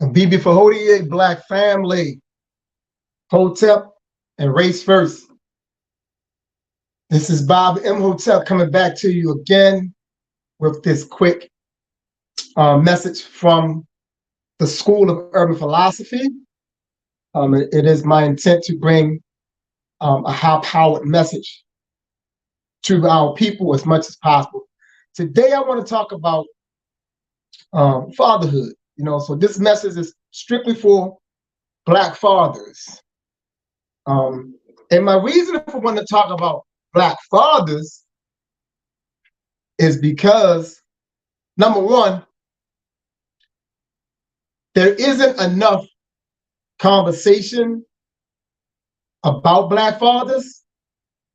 BB for Hodie, Black family, Hotep, and race first. This is Bob M. Hotep coming back to you again with this quick message from the School of Urban Philosophy. It is my intent to bring a high-powered message to our people as much as possible. Today, I want to talk about fatherhood. So this message is strictly for Black fathers. And my reason for wanting to talk about Black fathers is because, number one, there isn't enough conversation about Black fathers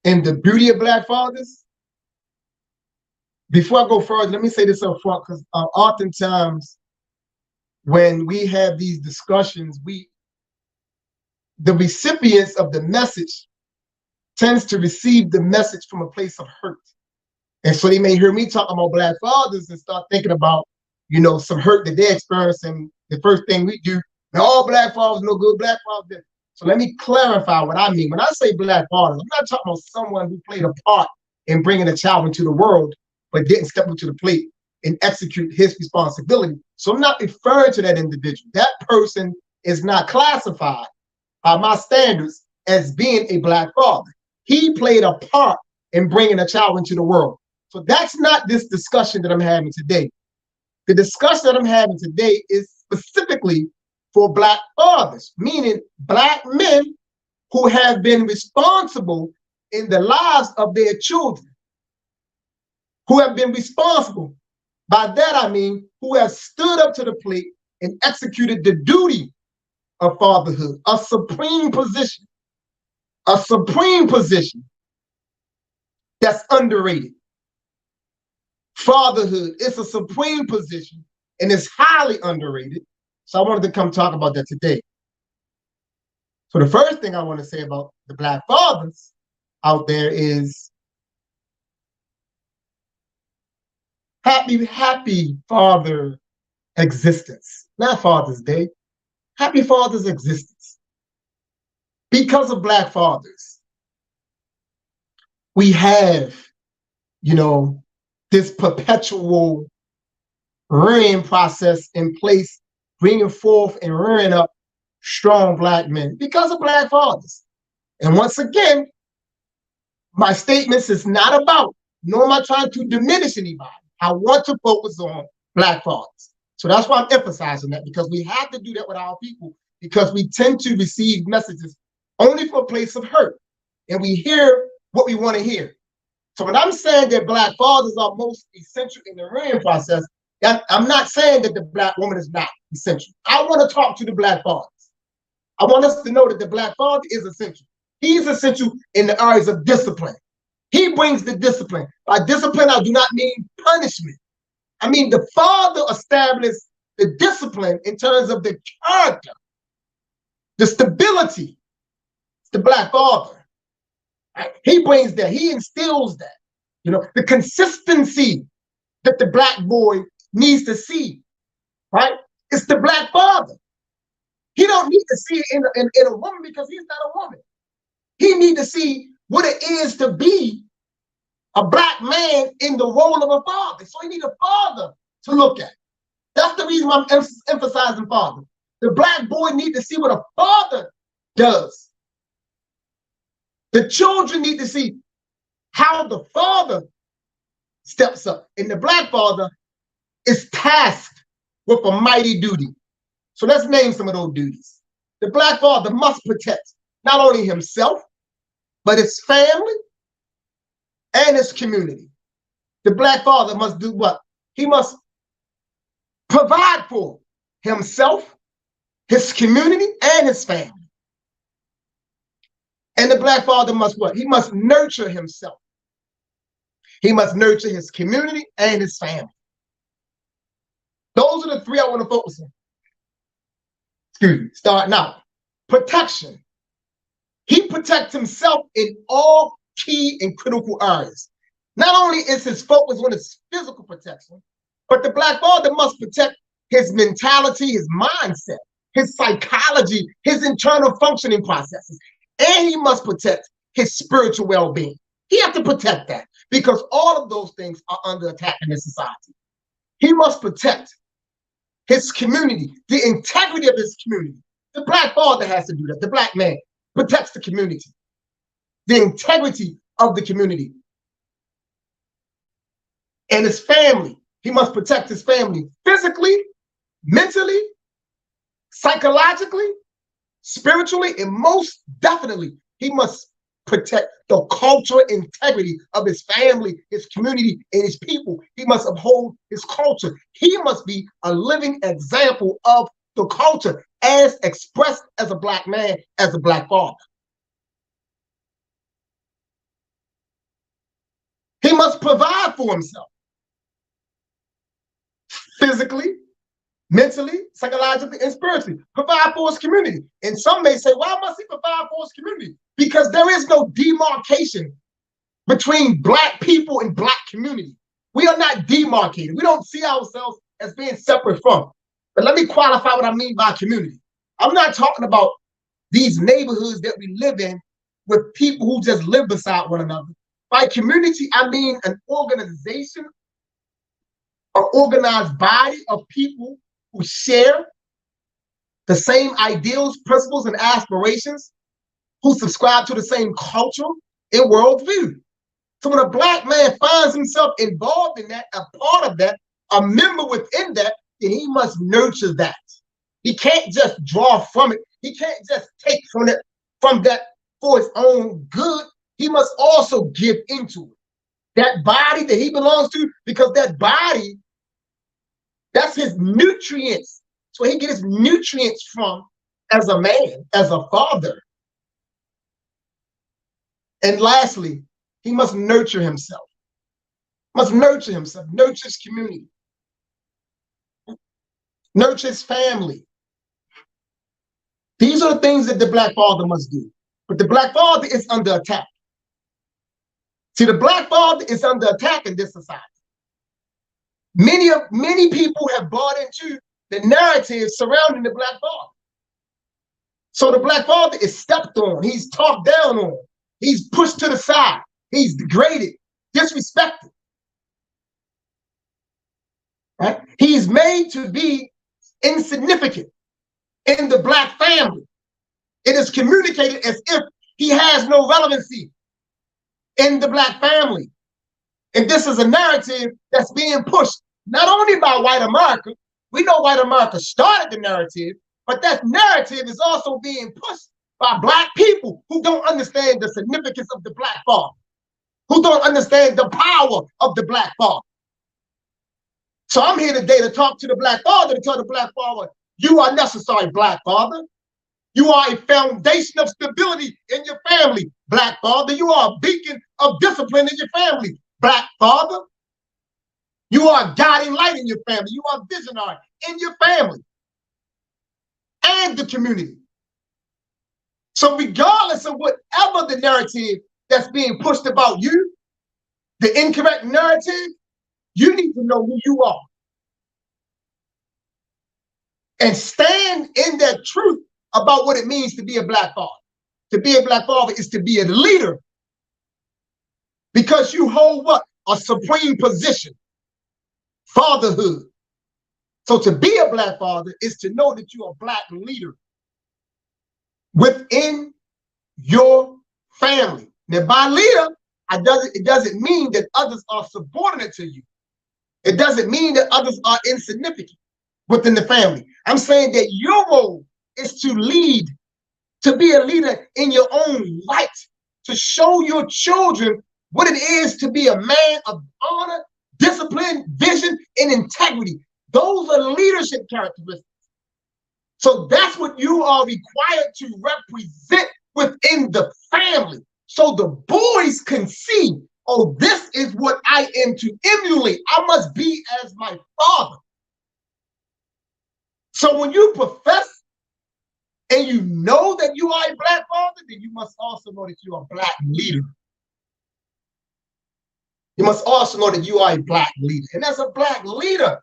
and the beauty of Black fathers. Before I go further, let me say this up front, because oftentimes when we have these discussions, the recipients of the message tends to receive the message from a place of hurt. And so they may hear me talking about Black fathers and start thinking about, some hurt that they're experiencing. The first thing we do, all Black fathers no good, Black fathers. So let me clarify what I mean. When I say Black fathers, I'm not talking about someone who played a part in bringing a child into the world, but didn't step up to the plate and execute his responsibility. So I'm not referring to that individual. That person is not classified by my standards as being a Black father. He played a part in bringing a child into the world. So that's not this discussion that I'm having today. The discussion that I'm having today is specifically for Black fathers, meaning Black men who have been responsible in the lives of their children, who have been responsible. By that, I mean, who have stood up to the plate and executed the duty of fatherhood, a supreme position that's underrated. Fatherhood is a supreme position and it's highly underrated. So I wanted to come talk about that today. So the first thing I want to say about the Black fathers out there is happy father existence, not Father's Day. Happy father's existence. Because of Black fathers, we have, this perpetual rearing process in place, bringing forth and rearing up strong Black men because of Black fathers. And once again, my statements is not about, nor am I trying to diminish anybody. I want to focus on Black fathers. So that's why I'm emphasizing that, because we have to do that with our people, because we tend to receive messages only from a place of hurt. And we hear what we want to hear. So when I'm saying that Black fathers are most essential in the rearing process, I'm not saying that the Black woman is not essential. I want to talk to the Black fathers. I want us to know that the Black father is essential. He's essential in the areas of discipline. He brings the discipline. By discipline, I do not mean punishment. I mean, the father established the discipline in terms of the character, the stability. It's the Black father. Right? He brings that. He instills that. The consistency that the Black boy needs to see. Right? It's the Black father. He don't need to see it in a woman because he's not a woman. He needs to see what it is to be a Black man in the role of a father. So he needs a father to look at. That's the reason why I'm emphasizing father. The Black boy needs to see what a father does. The children need to see how the father steps up. And the Black father is tasked with a mighty duty. So let's name some of those duties. The Black father must protect not only himself, but his family and his community. The Black father must do what? He must provide for himself, his community, and his family. And the Black father must what? He must nurture himself. He must nurture his community and his family. Those are the three I want to focus on. Excuse me. Starting out. Protection. He protects himself in all key and critical areas. Not only is his focus on his physical protection, but the Black father must protect his mentality, his mindset, his psychology, his internal functioning processes. And he must protect his spiritual well-being. He has to protect that because all of those things are under attack in this society. He must protect his community, the integrity of his community. The black father has to do that. The black man protects the community, the integrity of the community. And his family, he must protect his family physically, mentally, psychologically, spiritually, and most definitely, he must protect the cultural integrity of his family, his community, and his people. He must uphold his culture. He must be a living example of the culture as expressed as a black man, as a black father. He must provide for himself physically, mentally, psychologically, and spiritually. Provide for his community. And some may say, why must he provide for his community? Because there is no demarcation between black people and black community. We are not demarcated. We don't see ourselves as being separate from. But let me qualify what I mean by community. I'm not talking about these neighborhoods that we live in with people who just live beside one another. By community, I mean an organization, an organized body of people who share the same ideals, principles, and aspirations, who subscribe to the same culture and worldview. So when a black man finds himself involved in that, a part of that, a member within that, then he must nurture that. He can't just draw from it. He can't just take from it, from that for his own good. He must also give into it. That body that he belongs to, because that body, that's his nutrients. So he gets his nutrients from as a man, as a father. And lastly, he must nurture himself. Must nurture himself, nurture his community, nurture his family. These are the things that the black father must do. But the black father is under attack. See, the black father is under attack in this society. Many people have bought into the narrative surrounding the black father. So the black father is stepped on. He's talked down on. He's pushed to the side. He's degraded, disrespected. Right? He's made to be insignificant in the black family. It is communicated as if he has no relevancy in the black family. And this is a narrative that's being pushed not only by white America. We know white America started the narrative, but that narrative is also being pushed by black people who don't understand the significance of the black father, who don't understand the power of the black father. So I'm here today to talk to the black father, to tell the black father, you are necessary, black father. You are a foundation of stability in your family, black father. You are a beacon of discipline in your family, black father. You are a guiding light in your family. You are a visionary in your family and the community. So regardless of whatever the narrative that's being pushed about you, the incorrect narrative, you need to know who you are and stand in that truth about what it means to be a black father. To be a black father is to be a leader because you hold what? A supreme position, fatherhood. So to be a black father is to know that you're a black leader within your family. Now, by leader, it doesn't mean that others are subordinate to you. It doesn't mean that others are insignificant within the family. I'm saying that your role is to lead, to be a leader in your own light, to show your children what it is to be a man of honor, discipline, vision, and integrity. Those are leadership characteristics. So that's what you are required to represent within the family. So the boys can see, oh, this is what I am to emulate. I must be as my father. So when you profess and you know that you are a black father, then you must also know that you are a black leader. You must also know that you are a black leader. And as a black leader,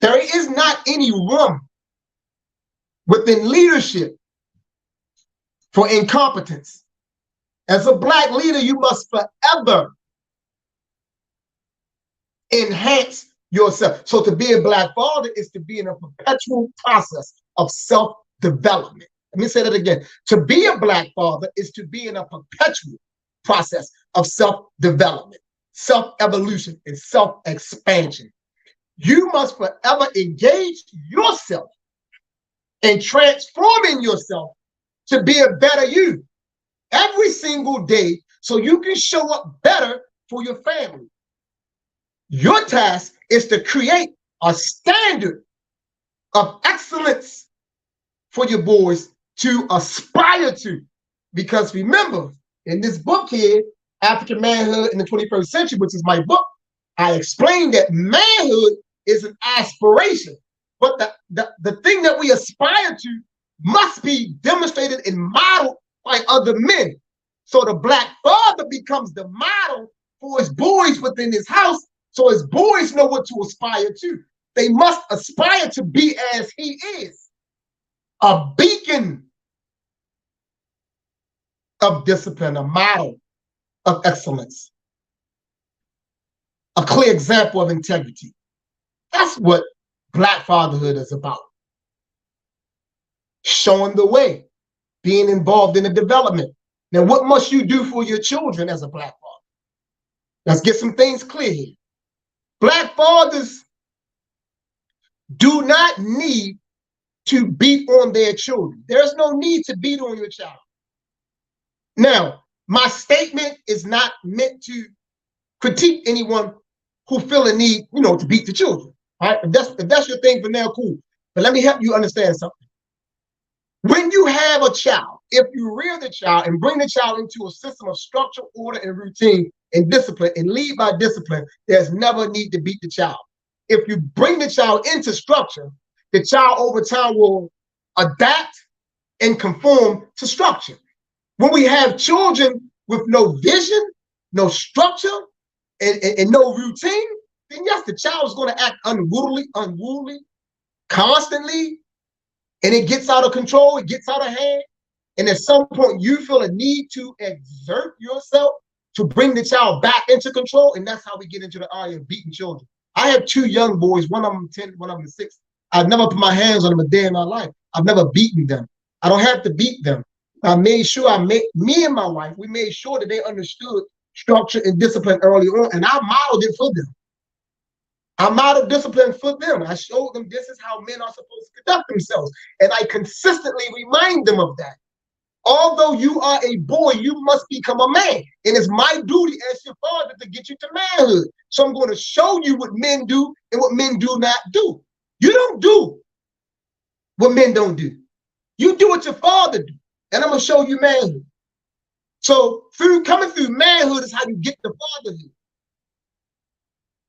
There is not any room within leadership for incompetence. As a Black leader, you must forever enhance yourself. So to be a Black father is to be in a perpetual process of self-development. Let me say that again. To be a Black father is to be in a perpetual process of self-development, self-evolution, and self-expansion. You must forever engage yourself in transforming yourself to be a better you every single day so you can show up better for your family. Your task is to create a standard of excellence for your boys to aspire to. Because remember, in this book here, African Manhood in the 21st Century, which is my book, I explained that manhood is an aspiration. But the thing that we aspire to must be demonstrated and modeled by other men. So the Black father becomes the model for his boys within his house, so his boys know what to aspire to. They must aspire to be as he is, a beacon of discipline, a model of excellence, a clear example of integrity. That's what Black fatherhood is about. Showing the way, being involved in the development. Now, what must you do for your children as a Black father? Let's get some things clear here. Black fathers do not need to beat on their children. There's no need to beat on your child. Now, my statement is not meant to critique anyone who feel a need, to beat the children. All right? If that's your thing for now, cool. But let me help you understand something. When you have a child, if you rear the child and bring the child into a system of structure, order, and routine and discipline and lead by discipline, there's never a need to beat the child. If you bring the child into structure, the child over time will adapt and conform to structure. When we have children with no vision, no structure, and no routine, then yes, the child is going to act unruly, constantly, and it gets out of control, it gets out of hand. And at some point, you feel a need to exert yourself to bring the child back into control, and that's how we get into the area of beating children. I have two young boys, one of them 10, one of them 6. I've never put my hands on them a day in my life. I've never beaten them. I don't have to beat them. I made sure me and my wife, we made sure that they understood structure and discipline early on, and I modeled it for them. I modeled discipline for them. I showed them this is how men are supposed to conduct themselves, and I consistently remind them of that. Although you are a boy, you must become a man, and it's my duty as your father to get you to manhood. So I'm going to show you what men do and what men do not do. You don't do what men don't do. You do what your father do, and I'm going to show you manhood. So coming through manhood is how you get to fatherhood.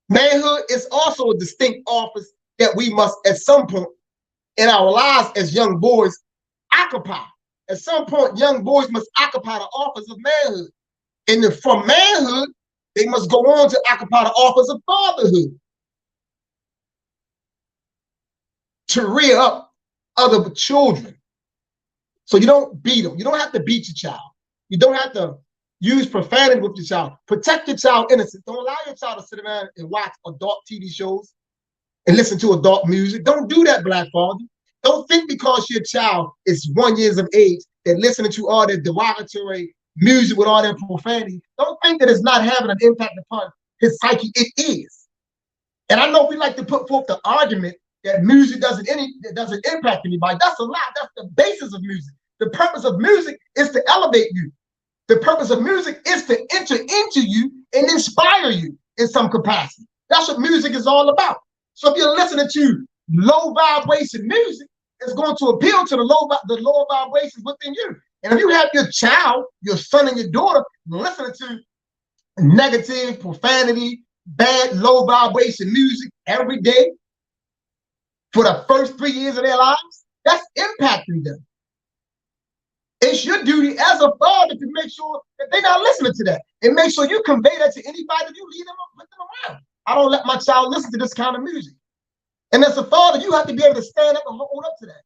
Manhood is also a distinct office that we must, at some point in our lives as young boys, occupy. At some point, young boys must occupy the office of manhood. And then from manhood, they must go on to occupy the office of fatherhood, to rear up other children. So you don't beat them. You don't have to beat your child. You don't have to use profanity with your child. Protect your child innocence. Don't allow your child to sit around and watch adult TV shows and listen to adult music. Don't do that, Black father. Don't think because your child is 1 year of age that listening to all that derogatory music with all that profanity, don't think that it's not having an impact upon his psyche. It is. And I know we like to put forth the argument that music doesn't impact anybody. That's a lie. That's the basis of music. The purpose of music is to elevate you. The purpose of music is to enter into you and inspire you in some capacity. That's what music is all about. So if you're listening to low vibration music, it's going to appeal to the lower vibrations within you. And if you have your child, your son and your daughter listening to negative, profanity, bad, low vibration music every day for the first 3 years of their lives, that's impacting them. It's your duty as a father to make sure that they're not listening to that, and make sure you convey that to anybody that you lead them up with them around. I don't let my child listen to this kind of music. And as a father, you have to be able to stand up and hold up to that.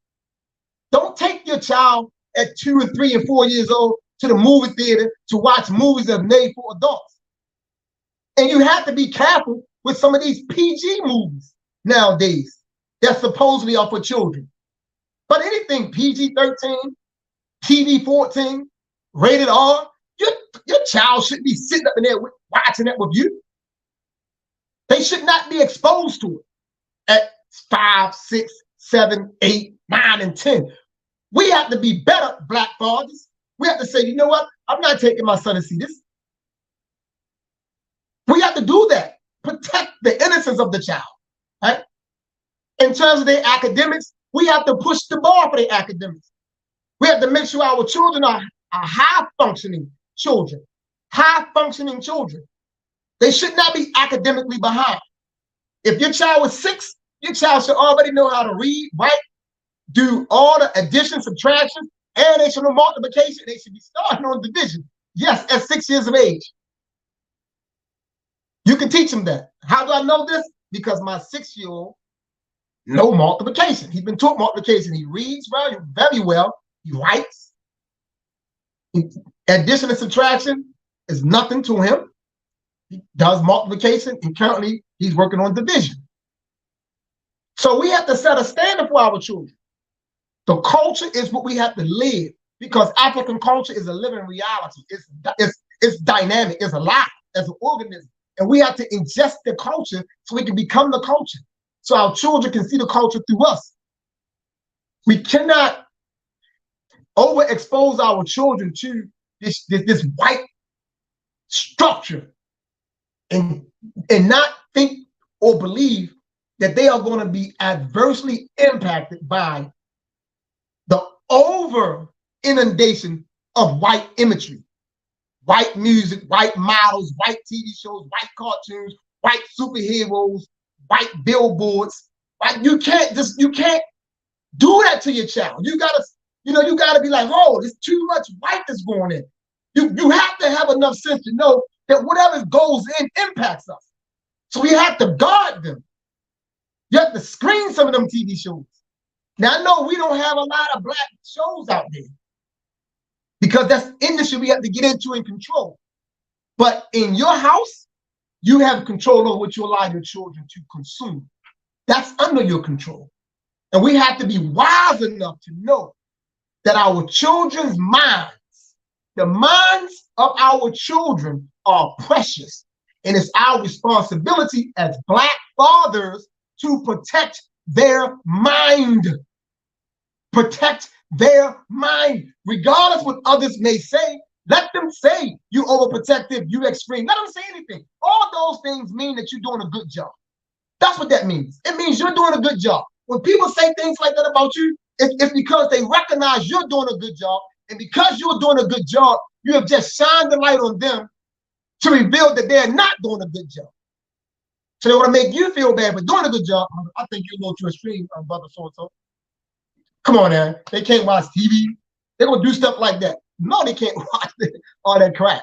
Don't take your child at 2 and 3 and 4 years old to the movie theater to watch movies that are made for adults. And you have to be careful with some of these PG movies nowadays that supposedly are for children. But anything PG-13, TV-14, rated R, your child shouldn't be sitting up in there watching that with you. They should not be exposed to it at 5, 6, 7, 8, 9, and 10. We have to be better Black fathers. We have to say, you know what? I'm not taking my son to see this. We have to do that. Protect the innocence of the child, right? In terms of their academics, we have to push the bar for their academics. We have to make sure our children are high-functioning children. High-functioning children. They should not be academically behind. If your child was 6, your child should already know how to read, write, do all the addition, subtraction, and they should know multiplication. They should be starting on division. Yes, at 6 years of age. You can teach them that. How do I know this? Because my 6-year-old knows multiplication. He's been taught multiplication. He reads very well. He writes. Addition and subtraction is nothing to him. He does multiplication, and currently he's working on division. So we have to set a standard for our children. The culture is what we have to live, because African culture is a living reality. It's dynamic. It's alive as an organism. And we have to ingest the culture so we can become the culture. So our children can see the culture through us. We cannot overexpose our children to this white structure and not think or believe that they are going to be adversely impacted by the over inundation of white imagery, white music, white models, white TV shows, white cartoons, white superheroes, white billboards. Like you can't do that to your child. You gotta be like, oh, there's too much white that's going in. You have to have enough sense to know that whatever goes in impacts us. So we have to guard them. You have to screen some of them TV shows. Now, I know we don't have a lot of Black shows out there because that's industry we have to get into and control. But in your house, you have control over what you allow your children to consume. That's under your control. And we have to be wise enough to know that our children's minds, the minds of our children are precious. And it's our responsibility as Black fathers to protect their mind. Protect their mind. Regardless what others may say, let them say you overprotective, you extreme. Let them say anything. All those things mean that you're doing a good job. That's what that means. It means you're doing a good job. When people say things like that about you, it's because they recognize you're doing a good job. And because you're doing a good job, you have just shined the light on them to reveal that they're not doing a good job. So they want to make you feel bad for doing a good job. I think you're a little too extreme, brother so-and-so. Come on now. They can't watch TV. They're going to do stuff like that. No, they can't watch all that crap.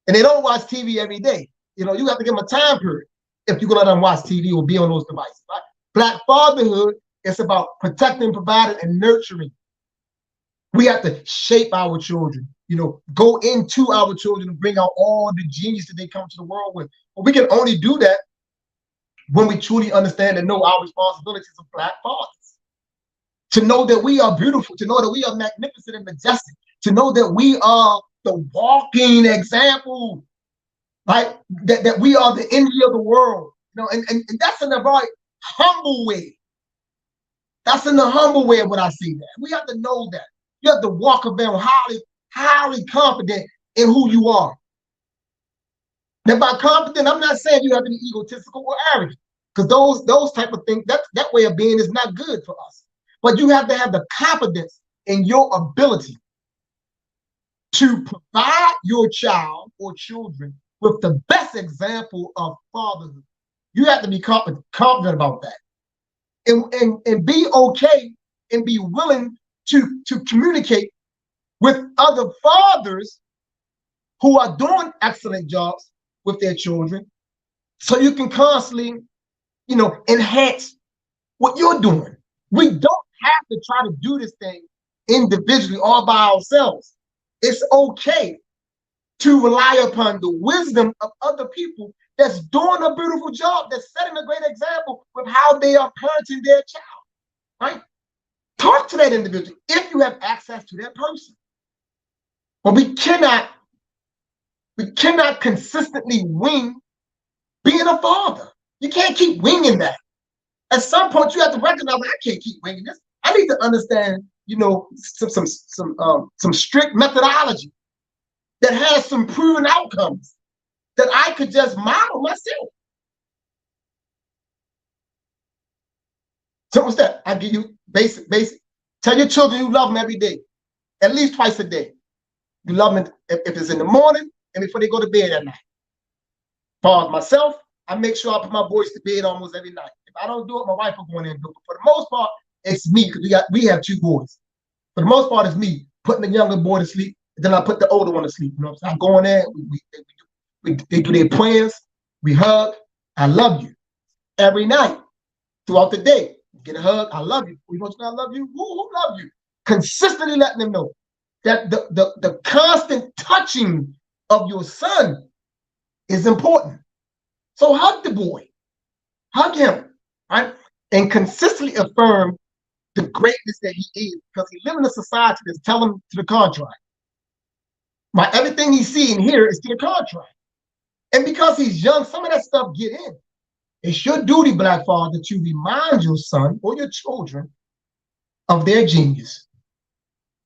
And they don't watch TV every day. You know, you have to give them a time period if you're going to let them watch TV or be on those devices. Right? Black fatherhood is about protecting, providing, and nurturing. We have to shape our children, go into our children and bring out all the genius that they come to the world with. But we can only do that when we truly understand and know our responsibilities as Black fathers. To know that we are beautiful, to know that we are magnificent and majestic, to know that we are the walking example, right? That we are the envy of the world, and that's in a very humble way. That's in the humble way of what I see that. We have to know that. You have to walk around highly confident in who you are. Now, by confident, I'm not saying you have to be egotistical or arrogant, because those type of things, that way of being is not good for us. But you have to have the confidence in your ability to provide your child or children with the best example of fatherhood. You have to be confident about that. And be okay and be willing to communicate with other fathers who are doing excellent jobs with their children, so you can constantly, enhance what you're doing. We don't have to try to do this thing individually all by ourselves. It's okay to rely upon the wisdom of other people that's doing a beautiful job, that's setting a great example with how they are parenting their child, right? Talk to that individual if you have access to that person. But we cannot consistently wing being a father. You can't keep winging that. At some point, you have to recognize, I can't keep winging this. I need to understand, some strict methodology that has some proven outcomes that I could just model myself. So what's that? I give you basic. Tell your children you love them every day, at least twice a day. You love them if it's in the morning and before they go to bed at night. For myself, I make sure I put my boys to bed almost every night. If I don't do it, my wife will go in and do it. But for the most part, it's me because we have two boys. For the most part, it's me putting the younger boy to sleep, and then I put the older one to sleep. You know what I'm saying? I go in there, they do their prayers, we hug, I love you every night throughout the day. Get a hug, I love you. We want to know I love you. Who love you? Consistently letting them know that the constant touching of your son is important. So hug the boy, hug him, right? And consistently affirm the greatness that he is, because he lives in a society that's telling him to the contrary. Right? Everything he sees and hears is to the contrary. And because he's young, some of that stuff get in. It's your duty, Black father, to remind your son or your children of their genius,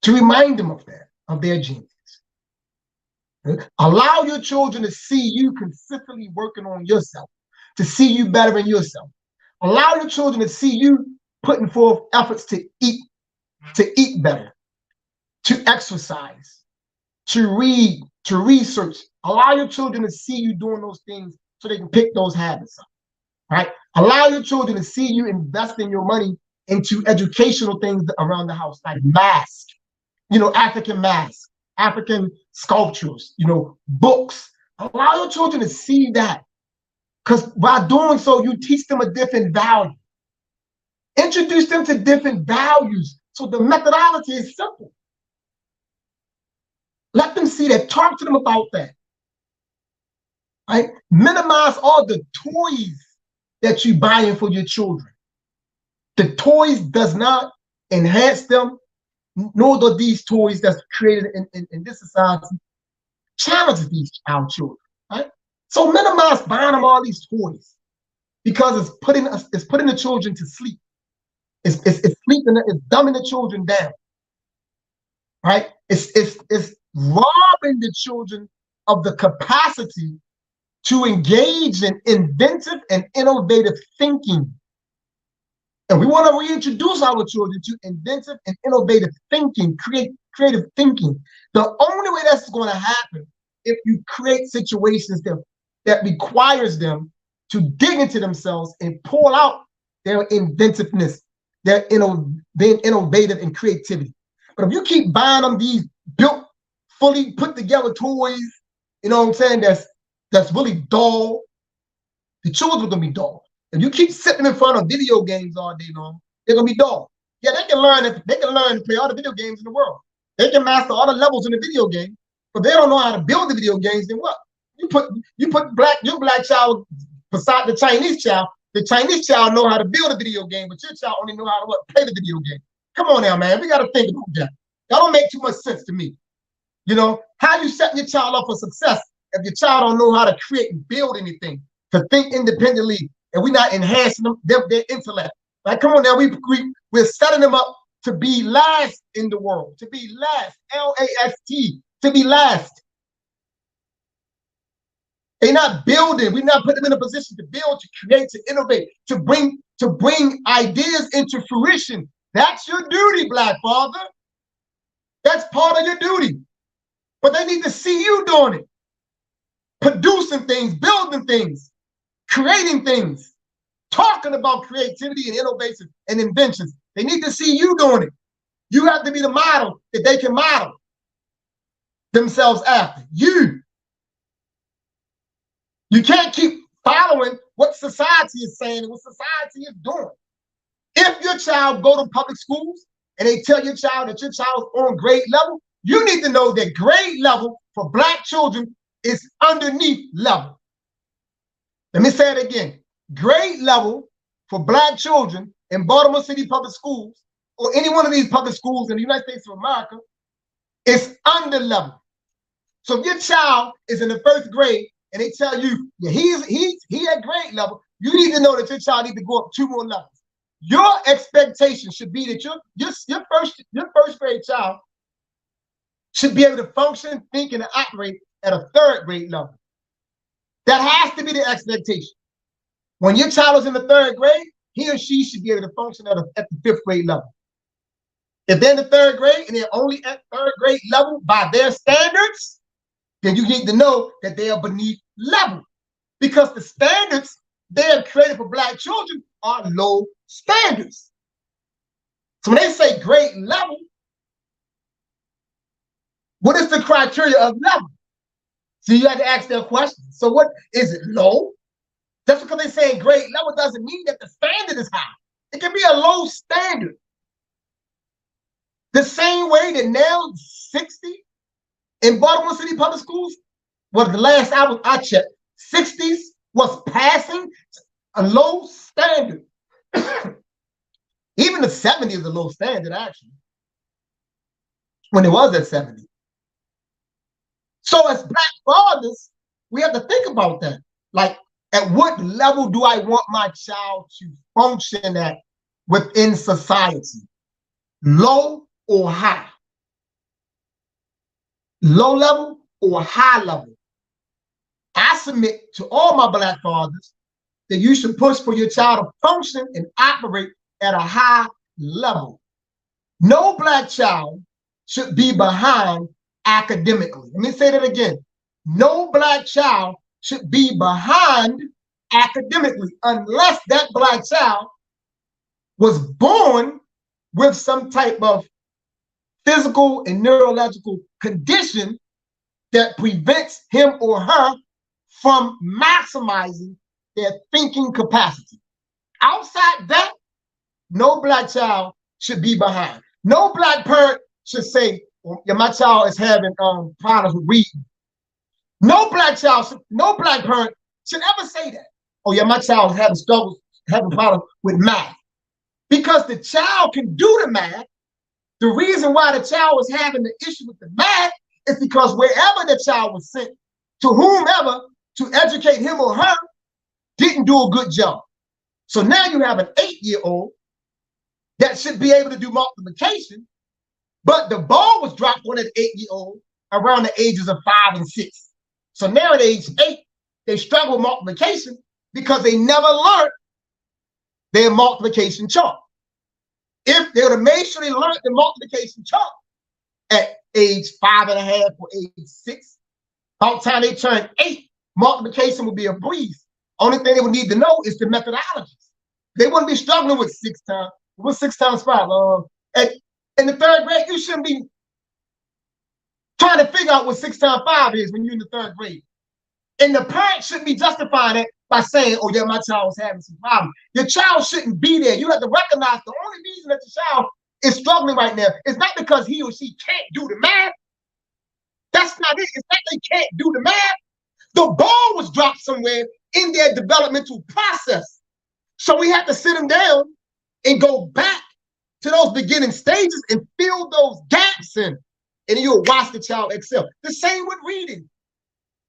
to remind them of that, of their genius. Allow your children to see you consistently working on yourself, to see you bettering yourself. Allow your children to see you putting forth efforts to eat better, to exercise, to read, to research. Allow your children to see you doing those things so they can pick those habits up, right? Allow your children to see you investing your money into educational things around the house, like masks, African masks, African sculptures, books. Allow your children to see that, because by doing so, you teach them a different value. Introduce them to different values. So the methodology is simple. Let them see that. Talk to them about that. Right? Minimize all the toys that you buying for your children. The toys does not enhance them, nor do these toys that's created in this society challenge these our children. Right? So minimize buying them all these toys, because it's putting the children to sleep. It's sleeping, it's dumbing the children down. Right? It's robbing the children of the capacity to engage in inventive and innovative thinking. And we want to reintroduce our children to inventive and innovative thinking, creative thinking. The only way that's going to happen if you create situations that requires them to dig into themselves and pull out their inventiveness, their innovative and creativity. But if you keep buying them these built, fully put together toys, that's really dull, the children are gonna be dull. If you keep sitting in front of video games all day long, they're gonna be dull. Yeah, they can learn to play all the video games in the world. They can master all the levels in the video game, but they don't know how to build the video games. Then what? You put your black child beside the Chinese child. The Chinese child know how to build a video game, but your child only know how to play the video game. Come on now, man. We got to think about that. That don't make too much sense to me. How you setting your child up for success if your child don't know how to create and build anything, to think independently, and we're not enhancing their intellect? Like, come on now, we're setting them up to be last in the world, to be last, L-A-S-T, to be last. They're not building. We're not putting them in a position to build, to create, to innovate, to bring ideas into fruition. That's your duty, Black father. That's part of your duty. But they need to see you doing it, producing things, building things, creating things, talking about creativity and innovation and inventions. They need to see you doing it. You have to be the model that they can model themselves after. You can't keep following what society is saying and what society is doing. If your child go to public schools and they tell your child that your child's on grade level, you need to know that grade level for Black children is underneath level. Let me say it again. Grade level for Black children in Baltimore City public schools or any one of these public schools in the United States of America is under level. So if your child is in the first grade and they tell you that he at grade level, you need to know that your child needs to go up 2 more levels. Your expectation should be that your first grade child should be able to function, think, and operate at a 3rd grade level. That has to be the expectation. When your child is in the 3rd grade, he or she should be able to function at the 5th grade level. If they're in the 3rd grade and they're only at 3rd grade level by their standards, then you need to know that they are beneath level, because the standards they have created for Black children are low standards. So when they say grade level, what is the criteria of level? So you have to ask that question. So what is it, low? Just because they say grade level doesn't mean that the standard is high. It can be a low standard. The same way that now 60 in Baltimore City public schools, well, the last I checked, 60s was passing a low standard. Even the 70s is a low standard, actually, when it was at 70. So as Black fathers, we have to think about that. Like, at what level do I want my child to function at within society? Low or high? Low level or high level? I submit to all my Black fathers that you should push for your child to function and operate at a high level. No Black child should be behind academically. Let me say that again. No Black child should be behind academically unless that Black child was born with some type of physical and neurological condition that prevents him or her from maximizing their thinking capacity. Outside that, no Black child should be behind. No Black parent should say, well, yeah, my child is having problems with reading. No Black parent should ever say that. Oh yeah, my child is having problems with math. Because the child can do the math. The reason why the child was having the issue with the math is because wherever the child was sent, to whomever to educate him or her, didn't do a good job. So now you have an 8-year-old that should be able to do multiplication, but the ball was dropped on an 8-year-old around the ages of 5 and 6. So now at age 8, they struggle with multiplication because they never learned their multiplication chart. If they would have made sure they learned the multiplication chart at age 5.5 or age 6, by the time they turn 8, multiplication would be a breeze. Only thing they would need to know is the methodologies. They wouldn't be struggling with 6 times. What's 6 times 5? In the 3rd grade, you shouldn't be trying to figure out what 6 times 5 is when you're in the 3rd grade. And the parent shouldn't be justifying it by saying, oh yeah, my child was having some problems. Your child shouldn't be there. You have to recognize the only reason that your child is struggling right now is not because he or she can't do the math. That's not it. It's not they can't do the math. The ball was dropped somewhere in their developmental process. So we have to sit them down and go back to those beginning stages and fill those gaps in. And you'll watch the child excel. The same with reading.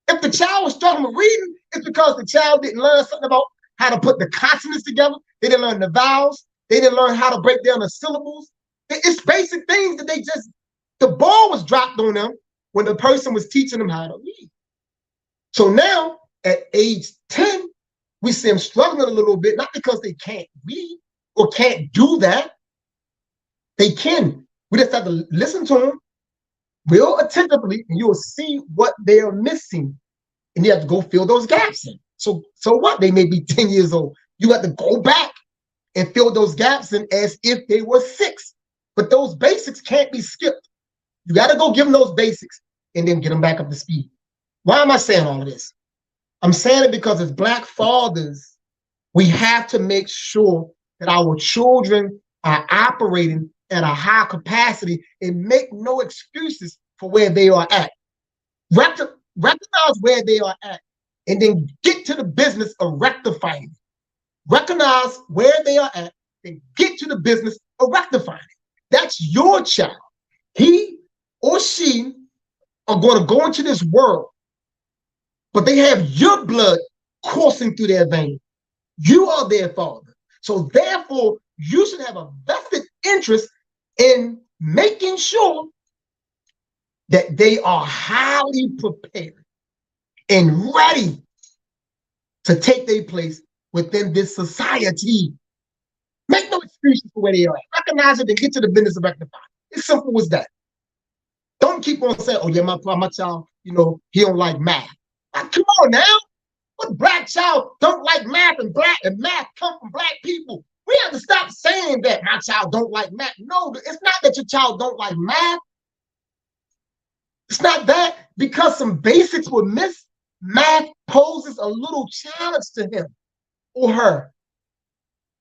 If the child was struggling with reading, it's because the child didn't learn something about how to put the consonants together. They didn't learn the vowels. They didn't learn how to break down the syllables. It's basic things that the ball was dropped on them when the person was teaching them how to read. So now at age 10, we see them struggling a little bit, not because they can't read or can't do that. They can. We just have to listen to them real attentively, and you'll see what they're missing. And you have to go fill those gaps in. So what? They may be 10 years old. You have to go back and fill those gaps in as if they were 6. But those basics can't be skipped. You got to go give them those basics and then get them back up to speed. Why am I saying all of this? I'm saying it because as Black fathers, we have to make sure that our children are operating at a high capacity and make no excuses for where they are at. Recognize where they are at and then get to the business of rectifying it. Recognize where they are at and get to the business of rectifying it. That's your child. He or she are going to go into this world, but they have your blood coursing through their veins. You are their father. So therefore, you should have a vested interest in making sure that they are highly prepared and ready to take their place within this society. Make no excuses for where they are at. Recognize it and get to the business of rectifying. It's simple as that. Don't keep on saying, oh yeah, my child, he don't like math. Like, come on now. What black child don't like math, and math come from black people? We have to stop saying that my child don't like math. No, it's not that your child don't like math. It's not that. Because some basics were missed, math poses a little challenge to him or her.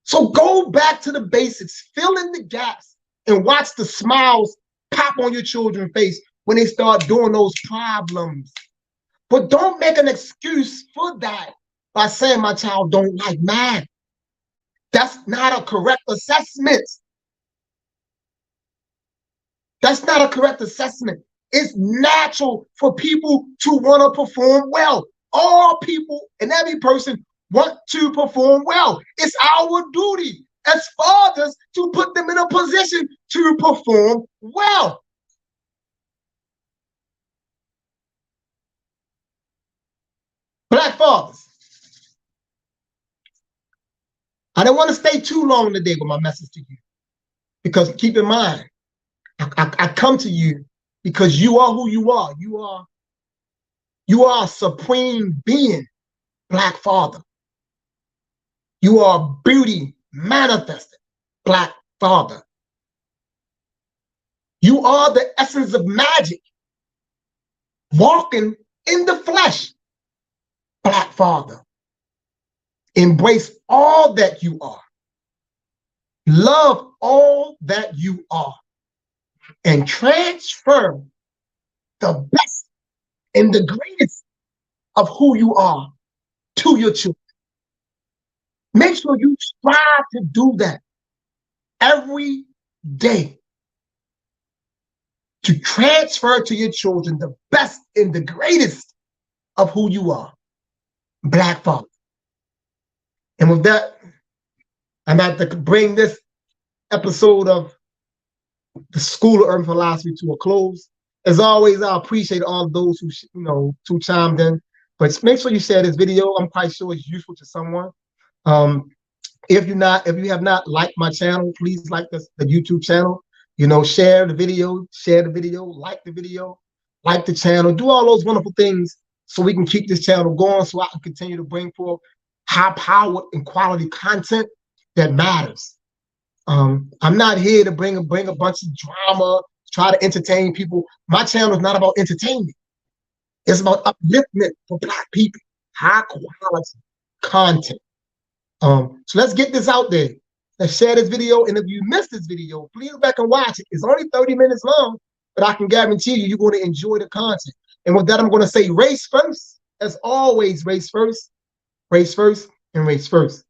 So go back to the basics, fill in the gaps, and watch the smiles pop on your children's face when they start doing those problems. But don't make an excuse for that by saying my child don't like math. That's not a correct assessment. That's not a correct assessment. It's natural for people to want to perform well. All people and every person want to perform well. It's our duty as fathers to put them in a position to perform well. Black fathers, I don't want to stay too long today with my message to you, because keep in mind, I come to you because you are who you are. You are a supreme being, Black father. You are beauty manifested, Black father. You are the essence of magic, walking in the flesh, Black father. Embrace all that you are. Love all that you are. And transfer the best and the greatest of who you are to your children. Make sure you strive to do that every day, to transfer to your children the best and the greatest of who you are, Black father. And with that, I'm at to bring this episode of the School of Urban Philosophy to a close. As always, I appreciate all those who chimed in. But make sure you share this video. I'm quite sure it's useful to someone. If you have not liked my channel, please like the YouTube channel. Share the video, like the video, like the channel, do all those wonderful things so we can keep this channel going, so I can continue to bring forth high-powered and quality content that matters. I'm not here to bring a bunch of drama, try to entertain people. My channel is not about entertainment. It's about upliftment for Black people, high quality content. So let's get this out there. Let's share this video. And if you missed this video, please go back and watch it. It's only 30 minutes long, but I can guarantee you're going to enjoy the content. And with that, I'm going to say race first. As always, race first, and race first.